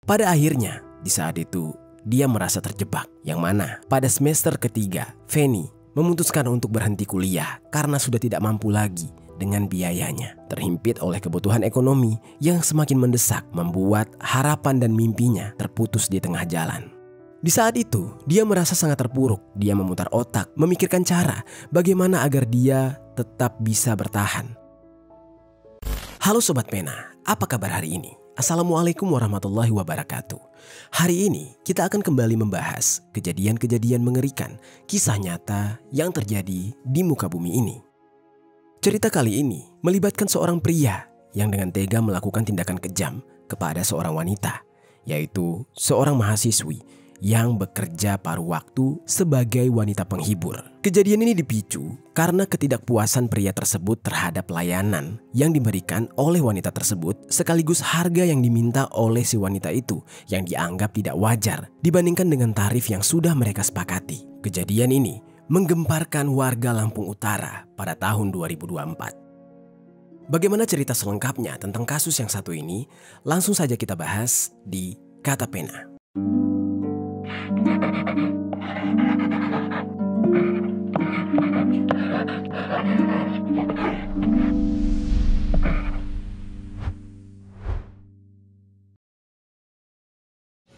Pada akhirnya, di saat itu, dia merasa terjebak. Yang mana pada semester ketiga, Fanny memutuskan untuk berhenti kuliah karena sudah tidak mampu lagi dengan biayanya. Terhimpit oleh kebutuhan ekonomi yang semakin mendesak membuat harapan dan mimpinya terputus di tengah jalan. Di saat itu, dia merasa sangat terpuruk. Dia memutar otak, memikirkan cara bagaimana agar dia tetap bisa bertahan. Halo Sobat Pena, apa kabar hari ini? Assalamualaikum warahmatullahi wabarakatuh. Hari ini kita akan kembali membahas kejadian-kejadian mengerikan, kisah nyata yang terjadi di muka bumi ini. Cerita kali ini melibatkan seorang pria yang dengan tega melakukan tindakan kejam kepada seorang wanita, yaitu seorang mahasiswi yang bekerja paruh waktu sebagai wanita penghibur. Kejadian ini dipicu karena ketidakpuasan pria tersebut terhadap layanan yang diberikan oleh wanita tersebut, sekaligus harga yang diminta oleh si wanita itu yang dianggap tidak wajar dibandingkan dengan tarif yang sudah mereka sepakati. Kejadian ini menggemparkan warga Lampung Utara pada tahun 2024. Bagaimana cerita selengkapnya tentang kasus yang satu ini? Langsung saja kita bahas di Kata Pena.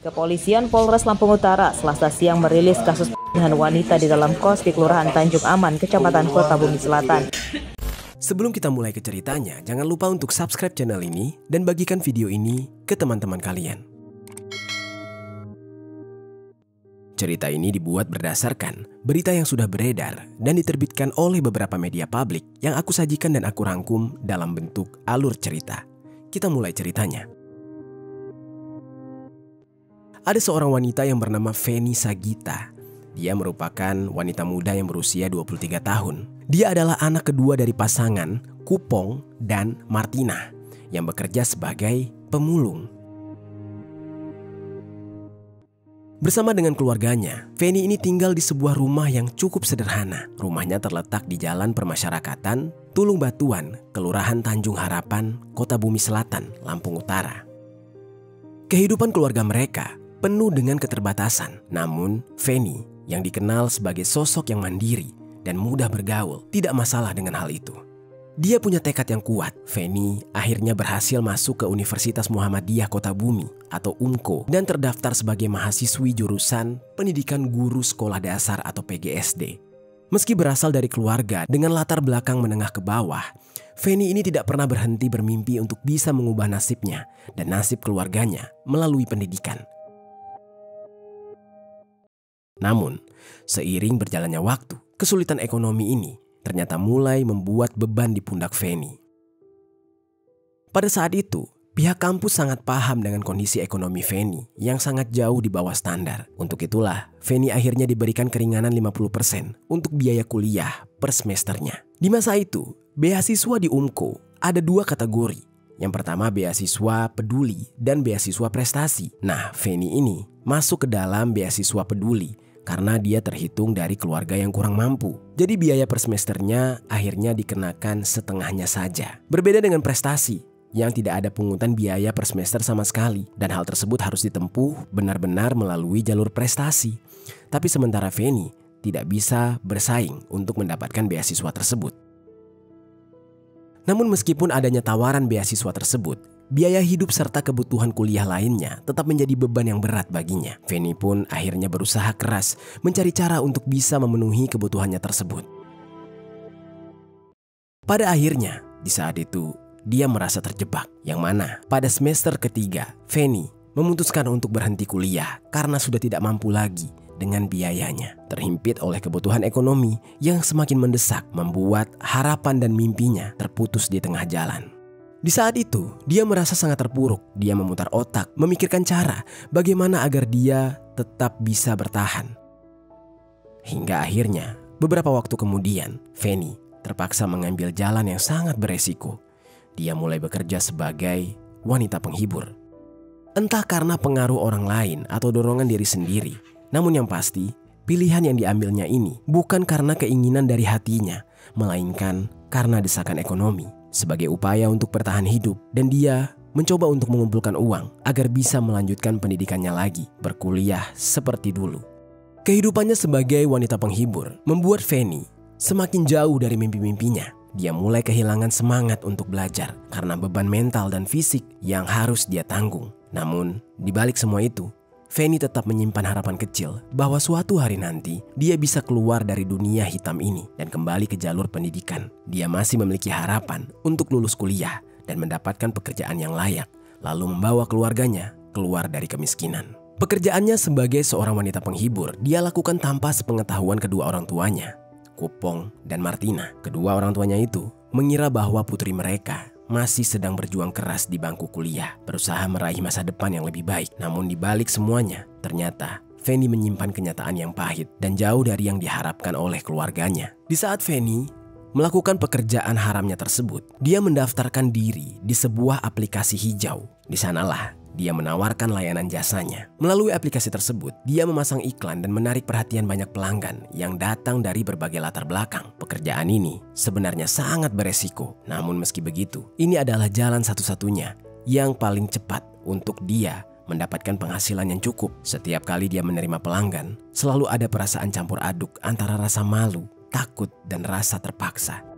Kepolisian Polres Lampung Utara Selasa siang merilis kasus pembunuhan wanita di dalam kos di Kelurahan Tanjung Aman, Kecamatan Kota Bumi Selatan. Sebelum kita mulai ke ceritanya, jangan lupa untuk subscribe channel ini dan bagikan video ini ke teman-teman kalian. Cerita ini dibuat berdasarkan berita yang sudah beredar dan diterbitkan oleh beberapa media publik yang aku sajikan dan aku rangkum dalam bentuk alur cerita. Kita mulai ceritanya. Ada seorang wanita yang bernama Fanny Sagita. Dia merupakan wanita muda yang berusia 23 tahun. Dia adalah anak kedua dari pasangan Kupong dan Martina yang bekerja sebagai pemulung. Bersama dengan keluarganya, Fanny ini tinggal di sebuah rumah yang cukup sederhana. Rumahnya terletak di Jalan Permasyarakatan, Tulung Batuan, Kelurahan Tanjung Harapan, Kota Bumi Selatan, Lampung Utara. Kehidupan keluarga mereka penuh dengan keterbatasan. Namun, Fanny yang dikenal sebagai sosok yang mandiri dan mudah bergaul, tidak masalah dengan hal itu. Dia punya tekad yang kuat. Fanny akhirnya berhasil masuk ke Universitas Muhammadiyah Kota Bumi atau UMKO dan terdaftar sebagai mahasiswi jurusan Pendidikan Guru Sekolah Dasar atau PGSD. Meski berasal dari keluarga dengan latar belakang menengah ke bawah, Fanny ini tidak pernah berhenti bermimpi untuk bisa mengubah nasibnya dan nasib keluarganya melalui pendidikan. Namun, seiring berjalannya waktu, kesulitan ekonomi ini ternyata mulai membuat beban di pundak Fanny. Pada saat itu, pihak kampus sangat paham dengan kondisi ekonomi Fanny yang sangat jauh di bawah standar. Untuk itulah, Fanny akhirnya diberikan keringanan 50% untuk biaya kuliah per semesternya. Di masa itu, beasiswa di UMKO ada dua kategori. Yang pertama beasiswa peduli dan beasiswa prestasi. Nah, Fanny ini masuk ke dalam beasiswa peduli karena dia terhitung dari keluarga yang kurang mampu. Jadi biaya per semesternya akhirnya dikenakan setengahnya saja. Berbeda dengan prestasi yang tidak ada pungutan biaya per semester sama sekali. Dan hal tersebut harus ditempuh benar-benar melalui jalur prestasi. Tapi sementara Fanny tidak bisa bersaing untuk mendapatkan beasiswa tersebut. Namun meskipun adanya tawaran beasiswa tersebut, biaya hidup serta kebutuhan kuliah lainnya tetap menjadi beban yang berat baginya. Fanny pun akhirnya berusaha keras mencari cara untuk bisa memenuhi kebutuhannya tersebut. Pada akhirnya, di saat itu, dia merasa terjebak. Yang mana pada semester ketiga, Fanny memutuskan untuk berhenti kuliah karena sudah tidak mampu lagi dengan biayanya. Terhimpit oleh kebutuhan ekonomi yang semakin mendesak membuat harapan dan mimpinya terputus di tengah jalan. Di saat itu, dia merasa sangat terpuruk. Dia memutar otak, memikirkan cara bagaimana agar dia tetap bisa bertahan. Hingga akhirnya, beberapa waktu kemudian, Fanny terpaksa mengambil jalan yang sangat beresiko. Dia mulai bekerja sebagai wanita penghibur. Entah karena pengaruh orang lain atau dorongan diri sendiri, namun yang pasti, pilihan yang diambilnya ini bukan karena keinginan dari hatinya, melainkan karena desakan ekonomi. Sebagai upaya untuk bertahan hidup, dan dia mencoba untuk mengumpulkan uang agar bisa melanjutkan pendidikannya lagi, berkuliah seperti dulu. Kehidupannya sebagai wanita penghibur membuat Fanny semakin jauh dari mimpi-mimpinya. Dia mulai kehilangan semangat untuk belajar karena beban mental dan fisik yang harus dia tanggung. Namun, di balik semua itu, Fanny tetap menyimpan harapan kecil bahwa suatu hari nanti dia bisa keluar dari dunia hitam ini dan kembali ke jalur pendidikan. Dia masih memiliki harapan untuk lulus kuliah dan mendapatkan pekerjaan yang layak, lalu membawa keluarganya keluar dari kemiskinan. Pekerjaannya sebagai seorang wanita penghibur dia lakukan tanpa sepengetahuan kedua orang tuanya, Kupong dan Martina. Kedua orang tuanya itu mengira bahwa putri mereka masih sedang berjuang keras di bangku kuliah, berusaha meraih masa depan yang lebih baik. Namun di balik semuanya, ternyata Fanny menyimpan kenyataan yang pahit dan jauh dari yang diharapkan oleh keluarganya. Di saat Fanny melakukan pekerjaan haramnya tersebut, dia mendaftarkan diri di sebuah aplikasi hijau. Di sanalah dia menawarkan layanan jasanya. Melalui aplikasi tersebut, dia memasang iklan dan menarik perhatian banyak pelanggan yang datang dari berbagai latar belakang. Pekerjaan ini sebenarnya sangat beresiko. Namun meski begitu, ini adalah jalan satu-satunya yang paling cepat untuk dia mendapatkan penghasilan yang cukup. Setiap kali dia menerima pelanggan, selalu ada perasaan campur aduk antara rasa malu, takut, dan rasa terpaksa.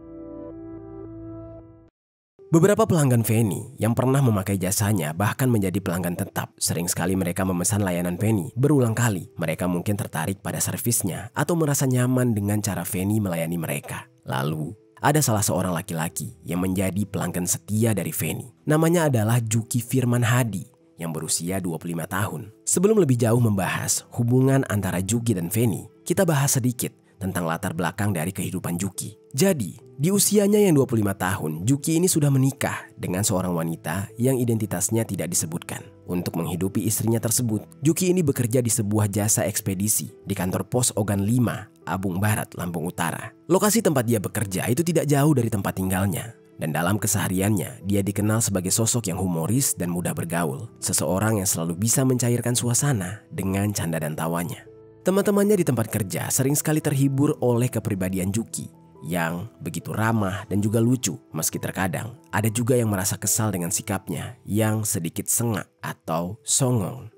Beberapa pelanggan Fanny yang pernah memakai jasanya bahkan menjadi pelanggan tetap. Sering sekali mereka memesan layanan Fanny berulang kali. Mereka mungkin tertarik pada servisnya atau merasa nyaman dengan cara Fanny melayani mereka. Lalu, ada salah seorang laki-laki yang menjadi pelanggan setia dari Fanny. Namanya adalah Juki Firman Hadi yang berusia 25 tahun. Sebelum lebih jauh membahas hubungan antara Juki dan Fanny, kita bahas sedikit tentang latar belakang dari kehidupan Juki. Jadi, di usianya yang 25 tahun, Juki ini sudah menikah dengan seorang wanita yang identitasnya tidak disebutkan. Untuk menghidupi istrinya tersebut, Juki ini bekerja di sebuah jasa ekspedisi di kantor pos Ogan 5, Abung Barat, Lampung Utara. Lokasi tempat dia bekerja itu tidak jauh dari tempat tinggalnya. Dan dalam kesehariannya, dia dikenal sebagai sosok yang humoris dan mudah bergaul. Seseorang yang selalu bisa mencairkan suasana dengan canda dan tawanya. Teman-temannya di tempat kerja sering sekali terhibur oleh kepribadian Juki yang begitu ramah dan juga lucu. Meski terkadang ada juga yang merasa kesal dengan sikapnya yang sedikit sengak atau songong.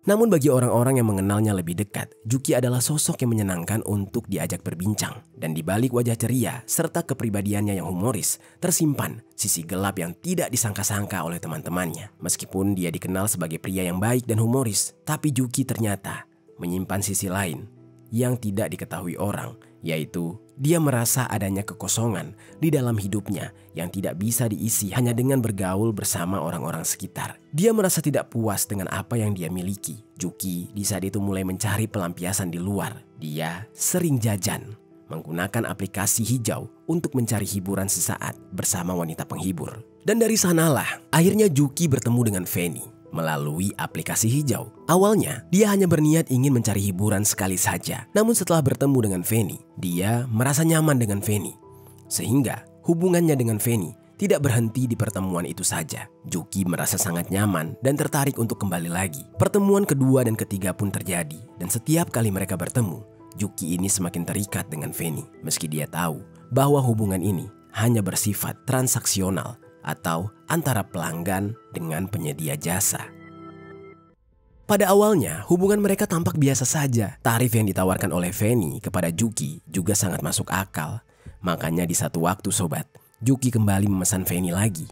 Namun bagi orang-orang yang mengenalnya lebih dekat, Juki adalah sosok yang menyenangkan untuk diajak berbincang. Dan di balik wajah ceria serta kepribadiannya yang humoris, tersimpan sisi gelap yang tidak disangka-sangka oleh teman-temannya. Meskipun dia dikenal sebagai pria yang baik dan humoris, tapi Juki ternyata menyimpan sisi lain yang tidak diketahui orang, yaitu dia merasa adanya kekosongan di dalam hidupnya yang tidak bisa diisi hanya dengan bergaul bersama orang-orang sekitar. Dia merasa tidak puas dengan apa yang dia miliki. Juki di saat itu mulai mencari pelampiasan di luar. Dia sering jajan, menggunakan aplikasi hijau untuk mencari hiburan sesaat bersama wanita penghibur. Dan dari sanalah akhirnya Juki bertemu dengan Fanny melalui aplikasi hijau. Awalnya, dia hanya berniat ingin mencari hiburan sekali saja. Namun setelah bertemu dengan Fanny, dia merasa nyaman dengan Fanny. Sehingga hubungannya dengan Fanny tidak berhenti di pertemuan itu saja. Juki merasa sangat nyaman dan tertarik untuk kembali lagi. Pertemuan kedua dan ketiga pun terjadi. Dan setiap kali mereka bertemu, Juki ini semakin terikat dengan Fanny. Meski dia tahu bahwa hubungan ini hanya bersifat transaksional atau antara pelanggan dengan penyedia jasa. Pada awalnya, hubungan mereka tampak biasa saja. Tarif yang ditawarkan oleh Fanny kepada Juki juga sangat masuk akal. Makanya di satu waktu sobat, Juki kembali memesan Fanny lagi.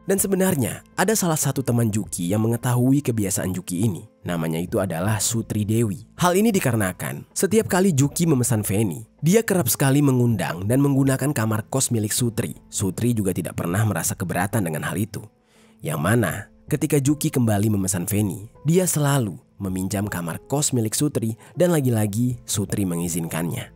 Dan sebenarnya ada salah satu teman Juki yang mengetahui kebiasaan Juki ini. Namanya itu adalah Sutri Dewi. Hal ini dikarenakan setiap kali Juki memesan Fanny, dia kerap sekali mengundang dan menggunakan kamar kos milik Sutri. Sutri juga tidak pernah merasa keberatan dengan hal itu. Yang mana ketika Juki kembali memesan Fanny, dia selalu meminjam kamar kos milik Sutri dan lagi-lagi Sutri mengizinkannya.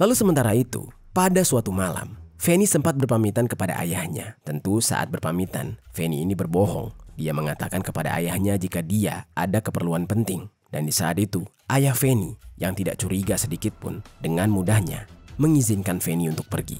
Lalu sementara itu, pada suatu malam, Fanny sempat berpamitan kepada ayahnya. Tentu saat berpamitan, Fanny ini berbohong. Dia mengatakan kepada ayahnya jika dia ada keperluan penting. Dan di saat itu, ayah Fanny yang tidak curiga sedikit pun dengan mudahnya mengizinkan Fanny untuk pergi.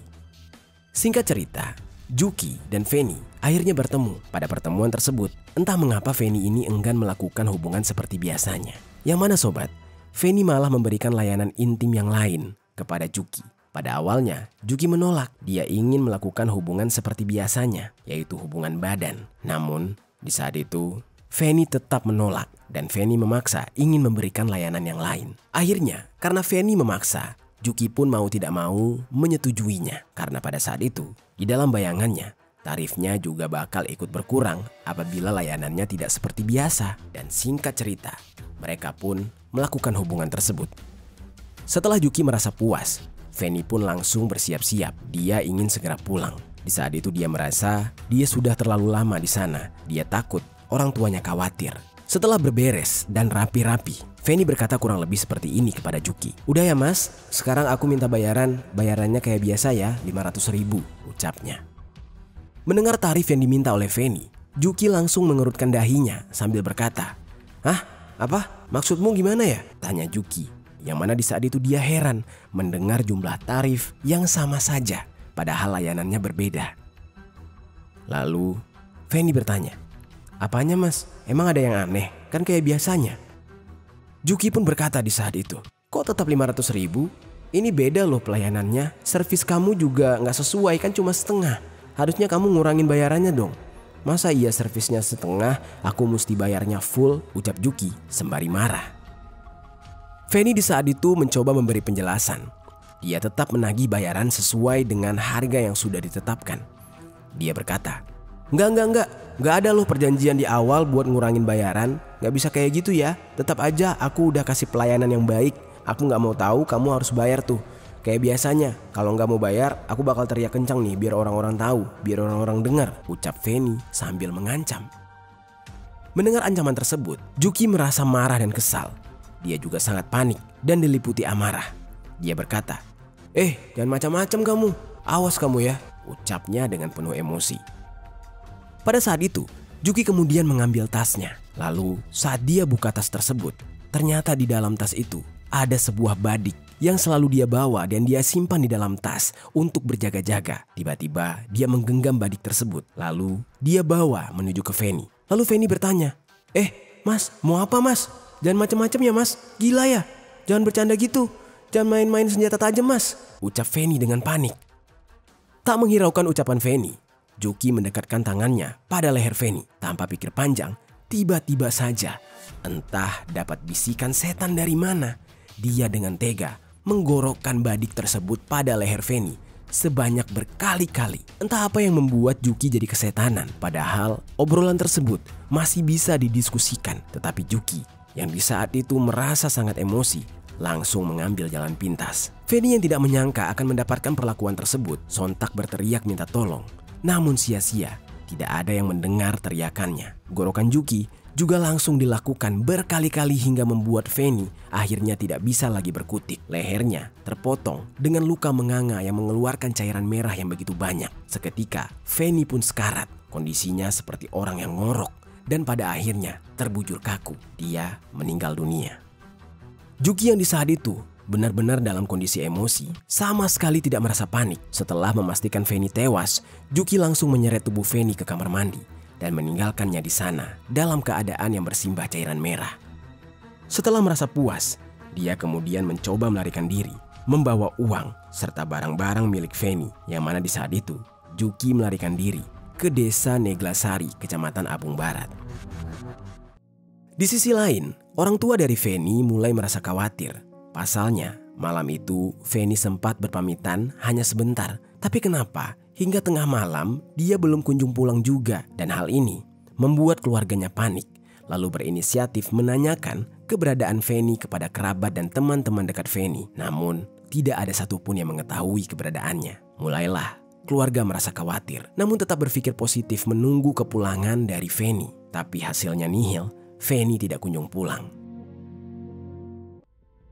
Singkat cerita, Juki dan Fanny akhirnya bertemu. Pada pertemuan tersebut, entah mengapa Fanny ini enggan melakukan hubungan seperti biasanya. Yang mana sobat, Fanny malah memberikan layanan intim yang lain kepada Juki. Pada awalnya, Juki menolak. Dia ingin melakukan hubungan seperti biasanya, yaitu hubungan badan. Namun, di saat itu, Fanny tetap menolak dan Fanny memaksa ingin memberikan layanan yang lain. Akhirnya, karena Fanny memaksa, Juki pun mau tidak mau menyetujuinya. Karena pada saat itu, di dalam bayangannya, tarifnya juga bakal ikut berkurang apabila layanannya tidak seperti biasa. Dan singkat cerita, mereka pun melakukan hubungan tersebut. Setelah Juki merasa puas, Fanny pun langsung bersiap-siap. Dia ingin segera pulang. Di saat itu dia merasa dia sudah terlalu lama di sana. Dia takut orang tuanya khawatir. Setelah berberes dan rapi-rapi, Fanny berkata kurang lebih seperti ini kepada Juki. "Udah ya mas, sekarang aku minta bayarannya kayak biasa ya, 500.000, ucapnya. Mendengar tarif yang diminta oleh Fanny, Juki langsung mengerutkan dahinya sambil berkata, "Hah? Apa? Maksudmu gimana ya?" tanya Juki. Yang mana di saat itu dia heran mendengar jumlah tarif yang sama saja, padahal layanannya berbeda. Lalu Fanny bertanya, "Apanya mas? Emang ada yang aneh? Kan kayak biasanya." Juki pun berkata di saat itu, "Kok tetap 500.000? Ini beda loh pelayanannya. Servis kamu juga gak sesuai, kan cuma setengah. Harusnya kamu ngurangin bayarannya dong." "Masa iya servisnya setengah, aku mesti bayarnya full?" ucap Juki sembari marah. Fanny di saat itu mencoba memberi penjelasan. Dia tetap menagih bayaran sesuai dengan harga yang sudah ditetapkan. Dia berkata, Enggak ada loh perjanjian di awal buat ngurangin bayaran. Gak bisa kayak gitu ya. Tetap aja aku udah kasih pelayanan yang baik. Aku gak mau tahu kamu harus bayar tuh. Kayak biasanya, kalau gak mau bayar, aku bakal teriak kencang nih biar orang-orang tahu, biar orang-orang dengar, ucap Fanny sambil mengancam. Mendengar ancaman tersebut, Juki merasa marah dan kesal. Dia juga sangat panik dan diliputi amarah. Dia berkata, "Jangan macam-macam kamu. Awas kamu ya," ucapnya dengan penuh emosi. Pada saat itu, Juki kemudian mengambil tasnya. Lalu saat dia buka tas tersebut, ternyata di dalam tas itu ada sebuah badik yang selalu dia bawa dan dia simpan di dalam tas untuk berjaga-jaga. Tiba-tiba dia menggenggam badik tersebut. Lalu dia bawa menuju ke Fanny. Lalu Fanny bertanya, "Mas, mau apa mas? Jangan macam-macam ya mas, gila ya? Jangan bercanda gitu, jangan main-main senjata tajam mas," ucap Fanny dengan panik. Tak menghiraukan ucapan Fanny, Juki mendekatkan tangannya pada leher Fanny. Tanpa pikir panjang, tiba-tiba saja, entah dapat bisikan setan dari mana, dia dengan tega menggorokkan badik tersebut pada leher Fanny sebanyak berkali-kali. Entah apa yang membuat Juki jadi kesetanan, padahal obrolan tersebut masih bisa didiskusikan. Tetapi Juki yang di saat itu merasa sangat emosi langsung mengambil jalan pintas. Fanny yang tidak menyangka akan mendapatkan perlakuan tersebut sontak berteriak minta tolong. Namun sia-sia, tidak ada yang mendengar teriakannya. Gorokan Juki juga langsung dilakukan berkali-kali hingga membuat Fanny akhirnya tidak bisa lagi berkutik. Lehernya terpotong dengan luka menganga yang mengeluarkan cairan merah yang begitu banyak. Seketika Fanny pun sekarat, kondisinya seperti orang yang ngorok dan pada akhirnya terbujur kaku. Dia meninggal dunia. Juki yang di saat itu benar-benar dalam kondisi emosi, sama sekali tidak merasa panik. Setelah memastikan Fanny tewas, Juki langsung menyeret tubuh Fanny ke kamar mandi dan meninggalkannya di sana dalam keadaan yang bersimbah cairan merah. Setelah merasa puas, dia kemudian mencoba melarikan diri, membawa uang serta barang-barang milik Fanny, yang mana di saat itu Juki melarikan diri ke desa Neglasari, Kecamatan Apung Barat. Di sisi lain, orang tua dari Fanny mulai merasa khawatir. Pasalnya, malam itu Fanny sempat berpamitan hanya sebentar. Tapi kenapa hingga tengah malam dia belum kunjung pulang juga? Dan hal ini membuat keluarganya panik. Lalu berinisiatif menanyakan keberadaan Fanny kepada kerabat dan teman-teman dekat Fanny. Namun tidak ada satupun yang mengetahui keberadaannya. Mulailah keluarga merasa khawatir, namun tetap berpikir positif menunggu kepulangan dari Fanny. Tapi hasilnya nihil, Fanny tidak kunjung pulang.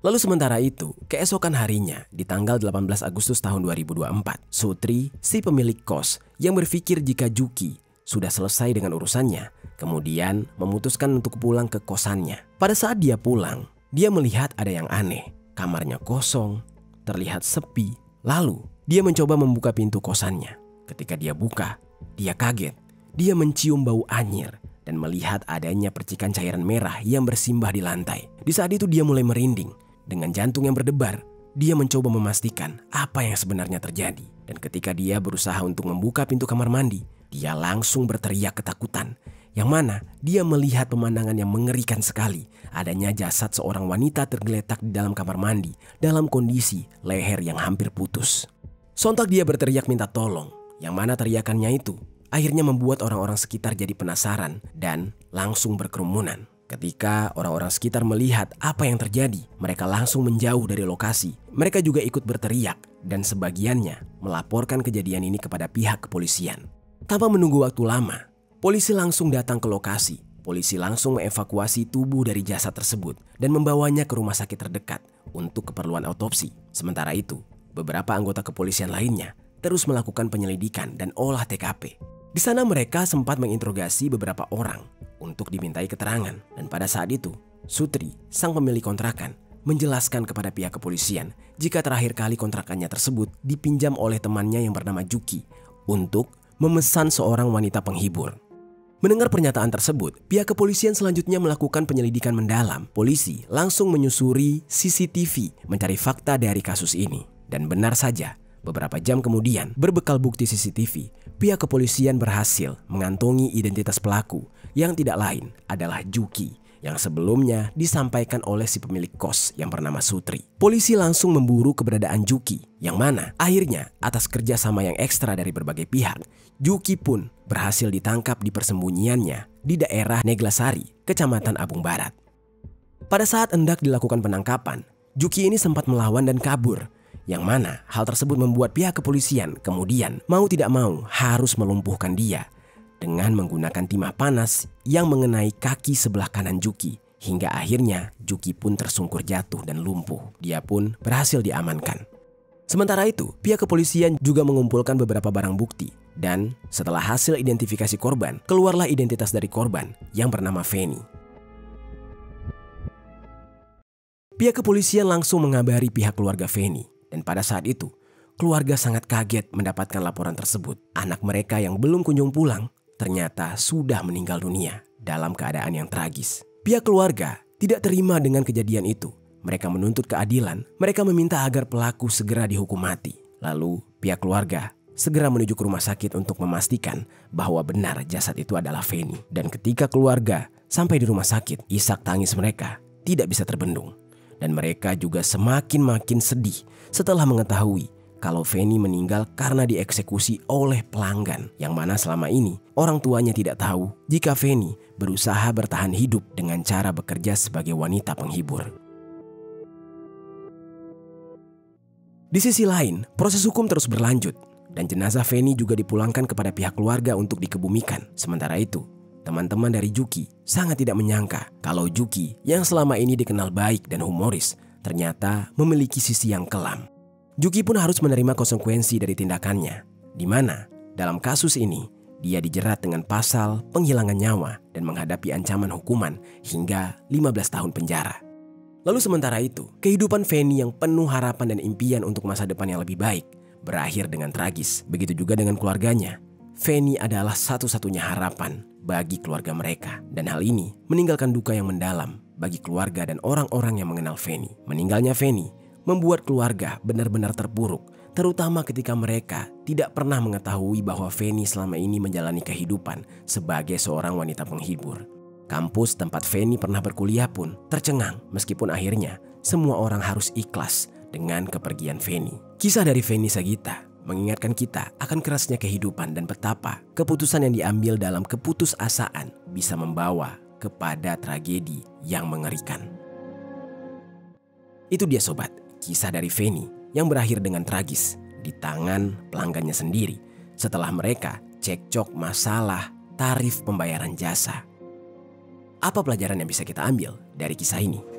Lalu sementara itu, keesokan harinya di tanggal 18 Agustus tahun 2024, Sutri, si pemilik kos yang berpikir jika Juki sudah selesai dengan urusannya, kemudian memutuskan untuk pulang ke kosannya. Pada saat dia pulang, dia melihat ada yang aneh. Kamarnya kosong, terlihat sepi. Lalu dia mencoba membuka pintu kosannya. Ketika dia buka, dia kaget. Dia mencium bau anyir dan melihat adanya percikan cairan merah yang bersimbah di lantai. Di saat itu dia mulai merinding. Dengan jantung yang berdebar, dia mencoba memastikan apa yang sebenarnya terjadi. Dan ketika dia berusaha untuk membuka pintu kamar mandi, dia langsung berteriak ketakutan. Yang mana dia melihat pemandangan yang mengerikan sekali. Adanya jasad seorang wanita tergeletak di dalam kamar mandi dalam kondisi leher yang hampir putus. Sontak dia berteriak minta tolong. Yang mana teriakannya itu akhirnya membuat orang-orang sekitar jadi penasaran dan langsung berkerumunan. Ketika orang-orang sekitar melihat apa yang terjadi, mereka langsung menjauh dari lokasi. Mereka juga ikut berteriak dan sebagiannya melaporkan kejadian ini kepada pihak kepolisian. Tanpa menunggu waktu lama, polisi langsung datang ke lokasi. Polisi langsung mengevakuasi tubuh dari jasad tersebut dan membawanya ke rumah sakit terdekat untuk keperluan autopsi. Sementara itu, beberapa anggota kepolisian lainnya terus melakukan penyelidikan dan olah TKP. Di sana mereka sempat menginterogasi beberapa orang untuk dimintai keterangan. Dan pada saat itu, Sutri, sang pemilik kontrakan, menjelaskan kepada pihak kepolisian jika terakhir kali kontrakannya tersebut dipinjam oleh temannya yang bernama Juki untuk memesan seorang wanita penghibur. Mendengar pernyataan tersebut, pihak kepolisian selanjutnya melakukan penyelidikan mendalam. Polisi langsung menyusuri CCTV mencari fakta dari kasus ini. Dan benar saja, beberapa jam kemudian, berbekal bukti CCTV, pihak kepolisian berhasil mengantongi identitas pelaku yang tidak lain adalah Juki yang sebelumnya disampaikan oleh si pemilik kos yang bernama Sutri. Polisi langsung memburu keberadaan Juki yang mana akhirnya atas kerjasama yang ekstra dari berbagai pihak, Juki pun berhasil ditangkap di persembunyiannya di daerah Neglasari, Kecamatan Abung Barat. Pada saat hendak dilakukan penangkapan, Juki ini sempat melawan dan kabur. Yang mana hal tersebut membuat pihak kepolisian kemudian mau tidak mau harus melumpuhkan dia dengan menggunakan timah panas yang mengenai kaki sebelah kanan Juki. Hingga akhirnya Juki pun tersungkur jatuh dan lumpuh. Dia pun berhasil diamankan. Sementara itu, pihak kepolisian juga mengumpulkan beberapa barang bukti. Dan setelah hasil identifikasi korban, keluarlah identitas dari korban yang bernama Feni. Pihak kepolisian langsung mengabari pihak keluarga Feni. Dan pada saat itu, keluarga sangat kaget mendapatkan laporan tersebut. Anak mereka yang belum kunjung pulang ternyata sudah meninggal dunia dalam keadaan yang tragis. Pihak keluarga tidak terima dengan kejadian itu. Mereka menuntut keadilan. Mereka meminta agar pelaku segera dihukum mati. Lalu pihak keluarga segera menuju ke rumah sakit untuk memastikan bahwa benar jasad itu adalah Feni. Dan ketika keluarga sampai di rumah sakit, isak tangis mereka tidak bisa terbendung. Dan mereka juga semakin sedih setelah mengetahui kalau Feni meninggal karena dieksekusi oleh pelanggan. Yang mana selama ini orang tuanya tidak tahu jika Feni berusaha bertahan hidup dengan cara bekerja sebagai wanita penghibur. Di sisi lain, proses hukum terus berlanjut dan jenazah Feni juga dipulangkan kepada pihak keluarga untuk dikebumikan. Sementara itu, teman-teman dari Juki sangat tidak menyangka kalau Juki yang selama ini dikenal baik dan humoris ternyata memiliki sisi yang kelam. Juki pun harus menerima konsekuensi dari tindakannya, di mana dalam kasus ini dia dijerat dengan pasal penghilangan nyawa dan menghadapi ancaman hukuman hingga 15 tahun penjara. Lalu sementara itu, kehidupan Feni yang penuh harapan dan impian untuk masa depan yang lebih baik berakhir dengan tragis. Begitu juga dengan keluarganya. Feni adalah satu-satunya harapan bagi keluarga mereka. Dan hal ini meninggalkan duka yang mendalam bagi keluarga dan orang-orang yang mengenal Feni. Meninggalnya Feni membuat keluarga benar-benar terpuruk, terutama ketika mereka tidak pernah mengetahui bahwa Feni selama ini menjalani kehidupan sebagai seorang wanita penghibur. Kampus tempat Feni pernah berkuliah pun tercengang meskipun akhirnya semua orang harus ikhlas dengan kepergian Feni. Kisah dari Feni Sagita mengingatkan kita akan kerasnya kehidupan dan betapa keputusan yang diambil dalam keputusasaan bisa membawa kepada tragedi yang mengerikan. Itu dia sobat, kisah dari Feni yang berakhir dengan tragis di tangan pelanggannya sendiri setelah mereka cekcok masalah tarif pembayaran jasa. Apa pelajaran yang bisa kita ambil dari kisah ini?